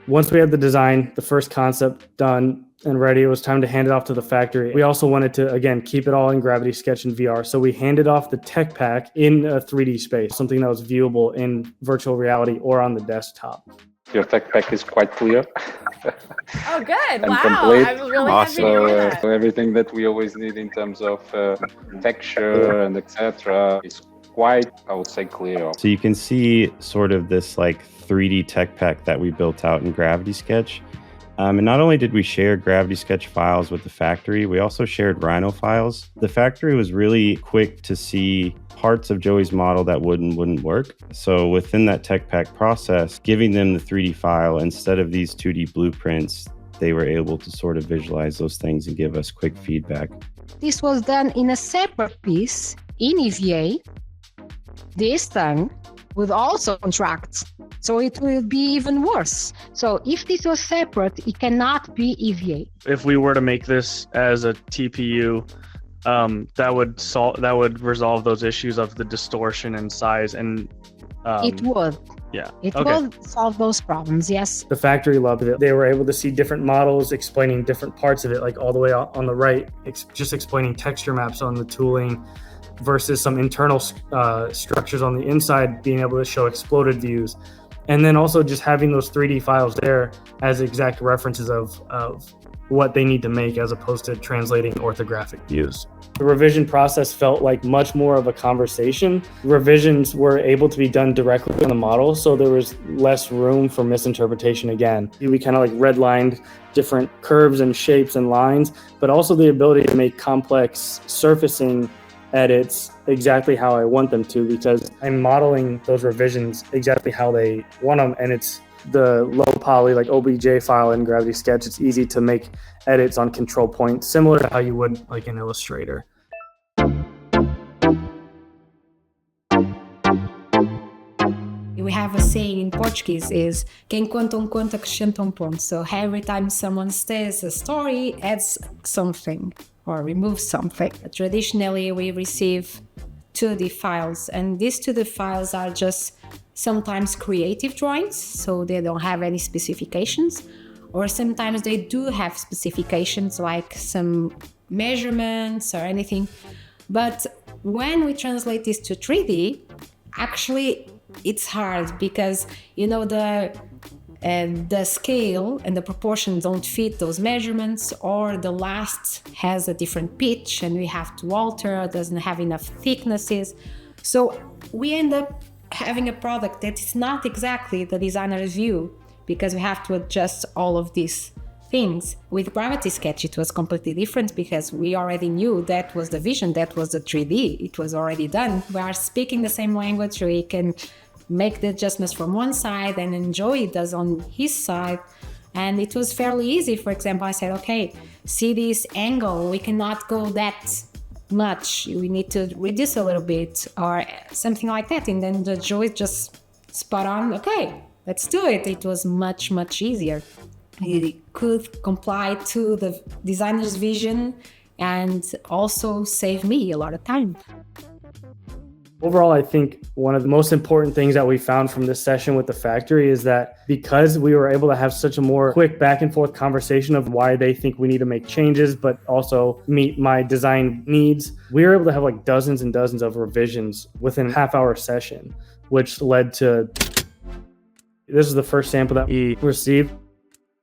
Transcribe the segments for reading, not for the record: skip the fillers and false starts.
Once we had the design, the first concept done and ready, it was time to hand it off to the factory. We also wanted to, again, keep it all in Gravity Sketch and VR. So we handed off the tech pack in a 3D space, something that was viewable in virtual reality or on the desktop. Your tech pack is quite clear. Oh, good. And wow. complete. I'm really Awesome. happy to hear that. So everything that we always need in terms of texture and etc. is quite, I would say, clear. So you can see sort of this like 3D tech pack that we built out in Gravity Sketch. And not only did we share Gravity Sketch files with the factory, we also shared Rhino files. The factory was really quick to see parts of Joey's model that wouldn't work. So within that tech pack process, giving them the 3D file instead of these 2D blueprints, they were able to sort of visualize those things and give us quick feedback. This was done in a separate piece in EVA. This time with also contracts. So it will be even worse. So if this was separate, it cannot be EVA. If we were to make this as a TPU, that would resolve those issues of the distortion and size and it would. Yeah. It Okay. would solve those problems, yes. The factory loved it. They were able to see different models explaining different parts of it, like all the way on the right, just explaining texture maps on the tooling versus some internal structures on the inside, being able to show exploded views. And then also just having those 3D files there as exact references of what they need to make as opposed to translating orthographic views. The revision process felt like much more of a conversation. Revisions were able to be done directly on the model, so there was less room for misinterpretation again. We kind of like redlined different curves and shapes and lines, but also the ability to make complex surfacing edits exactly how I want them to, because I'm modeling those revisions exactly how they want them, and it's the low poly like OBJ file in Gravity Sketch. It's easy to make edits on control points, similar to how you would like in Illustrator. We have a saying in Portuguese is quem conta conta acrescenta ponto. So every time someone says a story, adds something or removes something. Traditionally, we receive 2D files, and these 2D files are just sometimes creative drawings, so they don't have any specifications, or sometimes they do have specifications like some measurements or anything. But when we translate this to 3D, actually it's hard because, you know, the scale and the proportions don't fit those measurements, or the last has a different pitch and we have to alter, doesn't have enough thicknesses. So we end up having a product that is not exactly the designer's view because we have to adjust all of these things. With Gravity Sketch, it was completely different because we already knew that was the vision, that was the 3D, it was already done. We are speaking the same language, so we can make the adjustments from one side and enjoy it as on his side. And it was fairly easy. For example, I said, okay, see this angle, we cannot go that much, we need to reduce a little bit or something like that. And then the Joey just spot on, okay, let's do it. It was much, much easier. It could comply to the designer's vision and also save me a lot of time. Overall, I think one of the most important things that we found from this session with the factory is that because we were able to have such a more quick back and forth conversation of why they think we need to make changes, but also meet my design needs, we were able to have like dozens and dozens of revisions within a half-hour session, which led to, this is the first sample that we received.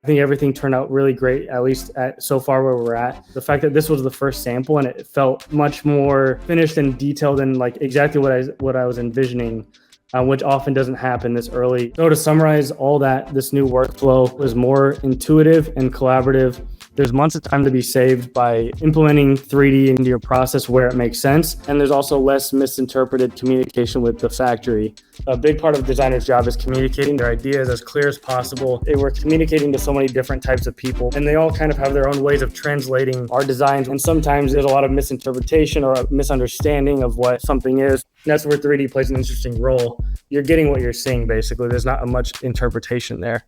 I think everything turned out really great, at least so far where we're at. The fact that this was the first sample and it felt much more finished and detailed and like exactly what I was envisioning, which often doesn't happen this early. So to summarize all that, this new workflow was more intuitive and collaborative. There's months of time to be saved by implementing 3D into your process where it makes sense. And there's also less misinterpreted communication with the factory. A big part of a designer's job is communicating their ideas as clear as possible. We're communicating to so many different types of people, and they all kind of have their own ways of translating our designs. And sometimes there's a lot of misinterpretation or a misunderstanding of what something is. That's where 3D plays an interesting role. You're getting what you're seeing, basically. There's not much interpretation there.